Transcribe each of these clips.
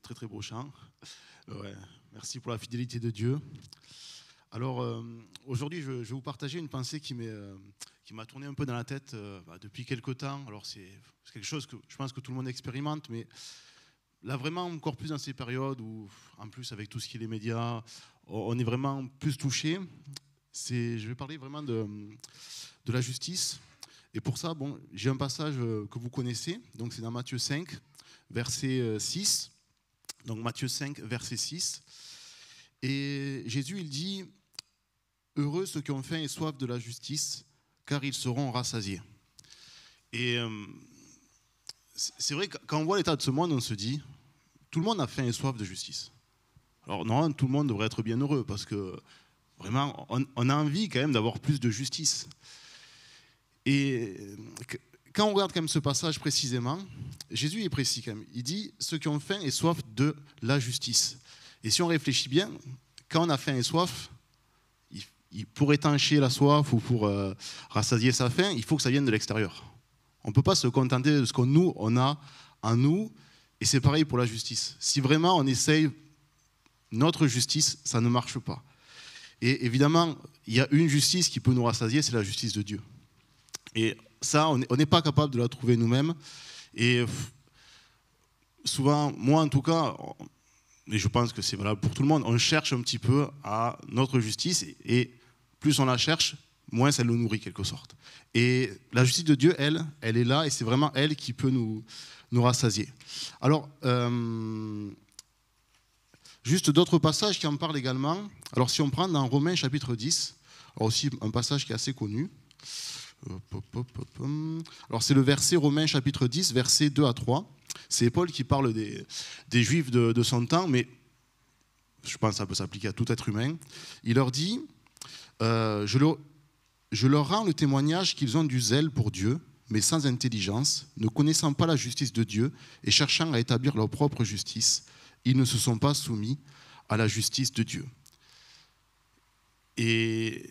très beau chant. Ouais, merci pour la fidélité de Dieu. Alors, aujourd'hui, je vais vous partager une pensée qui m'a tourné un peu dans la tête depuis quelques temps. Alors, c'est quelque chose que je pense que tout le monde expérimente, mais là, vraiment, encore plus dans ces périodes où, en plus, avec tout ce qui est les médias, on est vraiment plus touché. Je vais parler vraiment de la justice. Et pour ça, j'ai un passage que vous connaissez. Donc, c'est dans Matthieu 5, verset 6. Donc, Matthieu 5, verset 6. Et Jésus, il dit: heureux ceux qui ont faim et soif de la justice, car ils seront rassasiés. Et c'est vrai que quand on voit l'état de ce monde, on se dit, tout le monde a faim et soif de justice. Alors non, tout le monde devrait être bien heureux, parce que vraiment, on a envie quand même d'avoir plus de justice. Et quand on regarde quand même ce passage précisément, Jésus est précis quand même. Il dit, ceux qui ont faim et soif de la justice. Et si on réfléchit bien, quand on a faim et soif, pour étancher la soif ou pour rassasier sa faim, il faut que ça vienne de l'extérieur. On ne peut pas se contenter de ce qu'on on a en nous, et c'est pareil pour la justice. Si vraiment on essaye notre justice, ça ne marche pas. Et évidemment, il y a une justice qui peut nous rassasier, c'est la justice de Dieu. Et ça, on n'est pas capable de la trouver nous-mêmes. Et souvent, moi en tout cas, et je pense que c'est valable pour tout le monde, on cherche un petit peu à notre justice, et plus on la cherche, moins ça nous nourrit quelque sorte. Et la justice de Dieu, elle est là, et c'est vraiment elle qui peut nous rassasier. Alors, juste d'autres passages qui en parlent également. Alors si on prend dans Romains chapitre 10, alors aussi un passage qui est assez connu. Alors c'est le verset Romains chapitre 10, versets 2 à 3. C'est Paul qui parle des Juifs de son temps, mais je pense que ça peut s'appliquer à tout être humain. Il leur dit, je leur rends le témoignage qu'ils ont du zèle pour Dieu, mais sans intelligence, ne connaissant pas la justice de Dieu et cherchant à établir leur propre justice, ils ne se sont pas soumis à la justice de Dieu. Et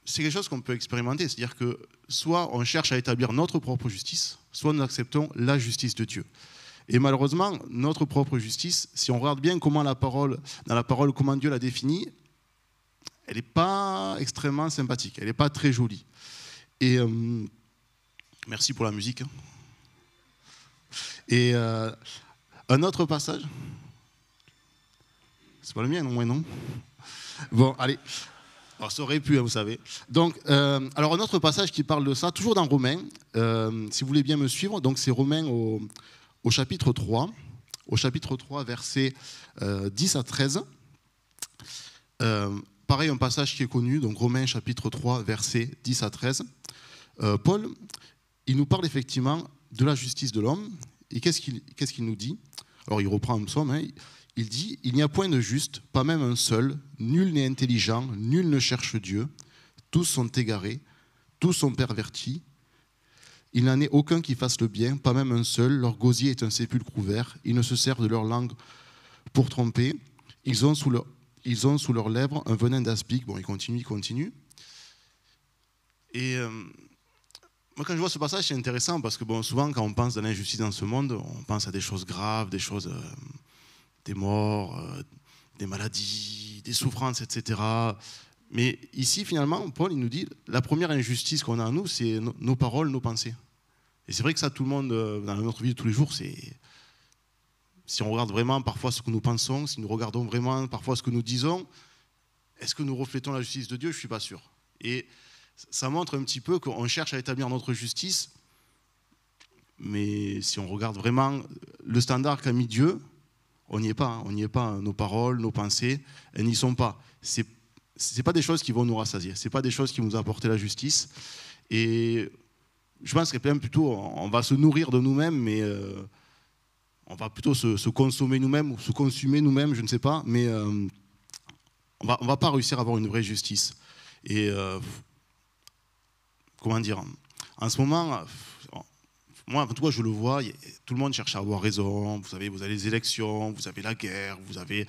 c'est quelque chose qu'on peut expérimenter, c'est-à-dire que soit on cherche à établir notre propre justice, soit nous acceptons la justice de Dieu. Et malheureusement, notre propre justice, si on regarde bien comment dans la parole, comment Dieu la définit, elle n'est pas extrêmement sympathique, elle n'est pas très jolie. Et merci pour la musique. Et un autre passage, c'est pas le mien, non, moi non. Bon, allez. Alors, ça aurait pu, vous savez. Donc, alors un autre passage qui parle de ça, toujours dans Romains, si vous voulez bien me suivre, donc c'est Romains au chapitre 3, versets 10 à 13. Pareil, un passage qui est connu, donc Romains chapitre 3, versets 10 à 13. Paul, il nous parle effectivement de la justice de l'homme, et qu'est-ce qu'il nous dit? Alors il reprend un psaume, il dit: il n'y a point de juste, pas même un seul, nul n'est intelligent, nul ne cherche Dieu, tous sont égarés, tous sont pervertis, il n'en est aucun qui fasse le bien, pas même un seul, leur gosier est un sépulcre ouvert, ils ne se servent de leur langue pour tromper, ils ont sous leurs lèvres un venin d'aspic. Bon, il continue. Et moi, quand je vois ce passage, c'est intéressant parce que souvent, quand on pense à l'injustice dans ce monde, on pense à des choses graves, des choses, des morts, des maladies, des souffrances, etc. Mais ici, finalement, Paul, il nous dit, la première injustice qu'on a en nous, c'est nos paroles, nos pensées. Et c'est vrai que ça, tout le monde, dans notre vie de tous les jours, c'est... Si on regarde vraiment parfois ce que nous pensons, si nous regardons vraiment parfois ce que nous disons, est-ce que nous reflétons la justice de Dieu? Je ne suis pas sûr. Et ça montre un petit peu qu'on cherche à établir notre justice, mais si on regarde vraiment le standard qu'a mis Dieu, on n'y est pas. On n'y est pas. Nos paroles, nos pensées, elles n'y sont pas. C'est pas des choses qui vont nous rassasier. C'est pas des choses qui vont nous apporter la justice. Et je pense que même plutôt, on va se nourrir de nous-mêmes, mais on va plutôt se consommer nous-mêmes ou se consumer nous-mêmes, je ne sais pas, mais on va pas réussir à avoir une vraie justice. Et comment dire, en ce moment, moi, en tout cas, je le vois, tout le monde cherche à avoir raison. Vous savez, vous avez les élections, vous avez la guerre, vous avez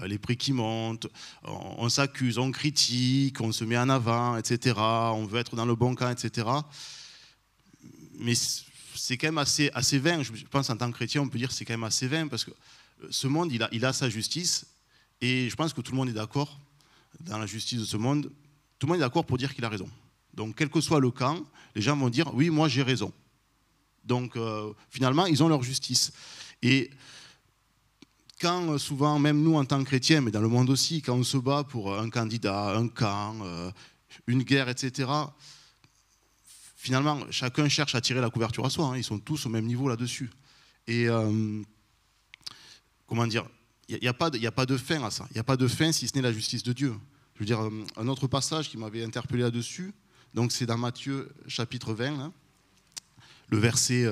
les prix qui montent, on s'accuse, on critique, on se met en avant, etc. On veut être dans le bon camp, etc. Mais c'est quand même assez vain. Je pense en tant que chrétien, on peut dire que c'est quand même assez vain parce que ce monde, il a sa justice, et je pense que tout le monde est d'accord dans la justice de ce monde. Tout le monde est d'accord pour dire qu'il a raison. Donc, quel que soit le camp, les gens vont dire, oui, moi j'ai raison. Donc, finalement, ils ont leur justice. Et quand souvent, même nous en tant que chrétiens, mais dans le monde aussi, quand on se bat pour un candidat, un camp, une guerre, etc., finalement, chacun cherche à tirer la couverture à soi. Hein, ils sont tous au même niveau là-dessus. Et comment dire, il n'y a pas de fin à ça. Il n'y a pas de fin si ce n'est la justice de Dieu. Je veux dire, un autre passage qui m'avait interpellé là-dessus, donc c'est dans Matthieu chapitre 20, hein, le verset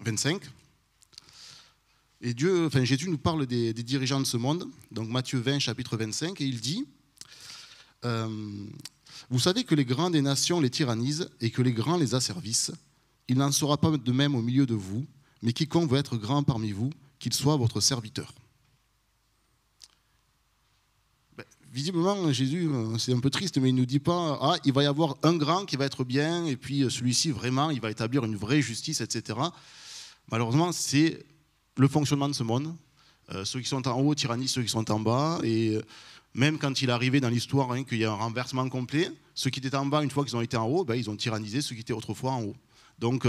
25. Et Jésus nous parle des dirigeants de ce monde, donc Matthieu 20, chapitre 25, et il dit vous savez que les grands des nations les tyrannisent et que les grands les asservissent. Il n'en sera pas de même au milieu de vous, mais quiconque veut être grand parmi vous, qu'il soit votre serviteur. Visiblement, Jésus, c'est un peu triste, mais il ne nous dit pas il va y avoir un grand qui va être bien, et puis celui-ci, vraiment, il va établir une vraie justice, etc. Malheureusement, c'est le fonctionnement de ce monde. Ceux qui sont en haut tyrannisent ceux qui sont en bas, et même quand il est arrivé dans l'histoire qu'il y a un renversement complet, ceux qui étaient en bas, une fois qu'ils ont été en haut, ils ont tyrannisé ceux qui étaient autrefois en haut. Donc,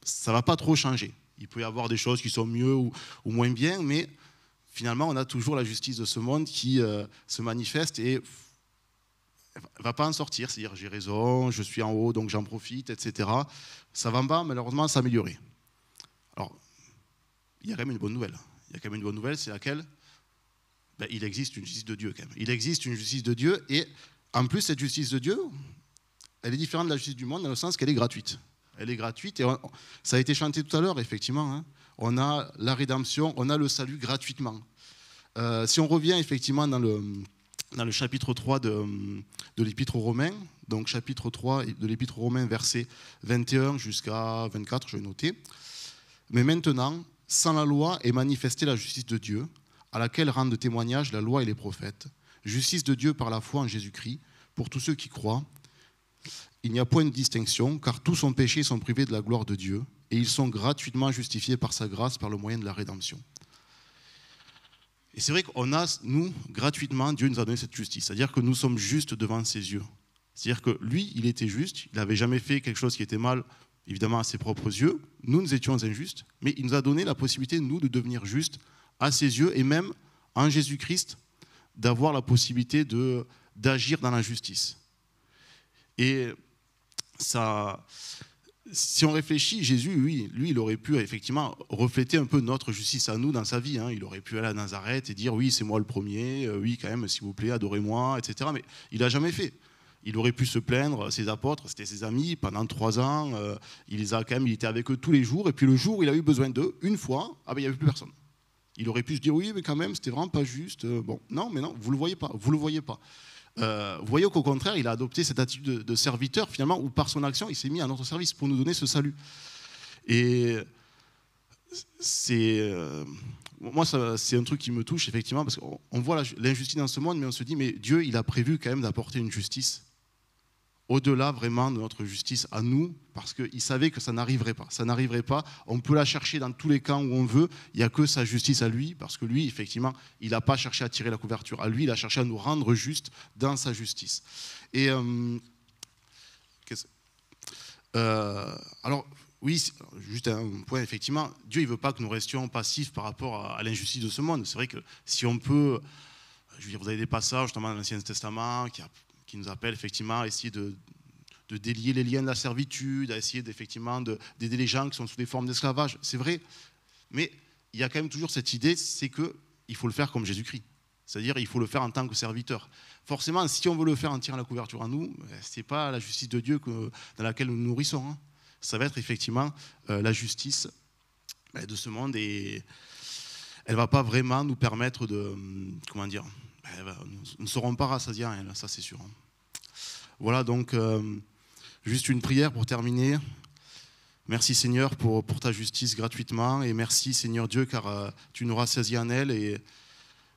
ça ne va pas trop changer. Il peut y avoir des choses qui sont mieux ou moins bien, mais finalement, on a toujours la justice de ce monde qui se manifeste et ne va pas en sortir. C'est-à-dire, j'ai raison, je suis en haut, donc j'en profite, etc. Ça va pas, malheureusement, s'améliorer. Alors, il y a quand même une bonne nouvelle. Il y a quand même une bonne nouvelle, c'est laquelle ? Il existe une justice de Dieu, quand même. Il existe une justice de Dieu, et en plus, cette justice de Dieu, elle est différente de la justice du monde dans le sens qu'elle est gratuite. Elle est gratuite, et ça a été chanté tout à l'heure, effectivement. Hein. On a la rédemption, on a le salut gratuitement. Si on revient effectivement dans le chapitre 3 de l'Épître aux Romains, donc chapitre 3 de l'Épître aux Romains, versets 21 jusqu'à 24, je vais noter. Mais maintenant, sans la loi est manifestée la justice de Dieu, à laquelle rendent témoignage la loi et les prophètes. Justice de Dieu par la foi en Jésus-Christ, pour tous ceux qui croient. Il n'y a point de distinction, car tous ont péché et sont privés de la gloire de Dieu, et ils sont gratuitement justifiés par sa grâce, par le moyen de la rédemption. Et c'est vrai qu'on a, nous, gratuitement, Dieu nous a donné cette justice. C'est-à-dire que nous sommes justes devant ses yeux. C'est-à-dire que lui, il était juste, il n'avait jamais fait quelque chose qui était mal, évidemment, à ses propres yeux. Nous étions injustes, mais il nous a donné la possibilité, nous, de devenir justes à ses yeux, et même, en Jésus-Christ, d'avoir la possibilité d'agir dans la justice. Et ça, si on réfléchit, Jésus, lui, il aurait pu effectivement refléter un peu notre justice à nous dans sa vie. Hein. Il aurait pu aller à Nazareth et dire, oui, c'est moi le premier, oui, quand même, s'il vous plaît, adorez-moi, etc. Mais il n'a jamais fait. Il aurait pu se plaindre, ses apôtres, c'était ses amis, pendant 3 ans, il était avec eux tous les jours, et puis le jour où il a eu besoin d'eux, une fois, il n'y avait plus personne. Il aurait pu se dire, oui, mais quand même, c'était vraiment pas juste. Bon, non, mais non, vous ne le voyez pas. Vous voyez qu'au contraire, il a adopté cette attitude de serviteur, finalement, où par son action, il s'est mis à notre service pour nous donner ce salut. Et moi, c'est un truc qui me touche, effectivement, parce qu'on voit l'injustice dans ce monde, mais on se dit, mais Dieu, il a prévu quand même d'apporter une justice au-delà vraiment de notre justice à nous, parce qu'il savait que ça n'arriverait pas. Ça n'arriverait pas. On peut la chercher dans tous les camps où on veut. Il n'y a que sa justice à lui, parce que lui, effectivement, il n'a pas cherché à tirer la couverture à lui, il a cherché à nous rendre justes dans sa justice. Et alors, oui, juste un point, effectivement, Dieu, il ne veut pas que nous restions passifs par rapport à l'injustice de ce monde. C'est vrai que si on peut, je veux dire, vous avez des passages, notamment dans l'Ancien Testament, qui nous appellent effectivement à essayer de délier les liens de la servitude, à essayer effectivement d'aider les gens qui sont sous des formes d'esclavage. C'est vrai, mais il y a quand même toujours cette idée, c'est qu'il faut le faire comme Jésus-Christ. C'est-à-dire il faut le faire en tant que serviteur. Forcément, si on veut le faire en tirant la couverture à nous, ce n'est pas la justice de Dieu dans laquelle nous nous nourrissons. Hein. Ça va être effectivement la justice de ce monde, et elle ne va pas vraiment nous permettre de... Comment dire, nous ne serons pas rassasiés, ça c'est sûr. Voilà, donc juste une prière pour terminer. Merci Seigneur pour ta justice gratuitement, et merci Seigneur Dieu car tu nous rassasies en elle, et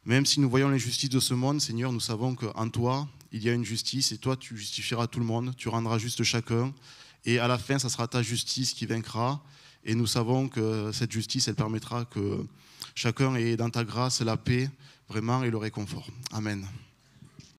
même si nous voyons l'injustice de ce monde, Seigneur, nous savons qu'en toi il y a une justice, et toi tu justifieras tout le monde, tu rendras juste chacun, et à la fin ça sera ta justice qui vaincra, et nous savons que cette justice elle permettra que chacun ait dans ta grâce la paix, vraiment, et le réconfort. Amen.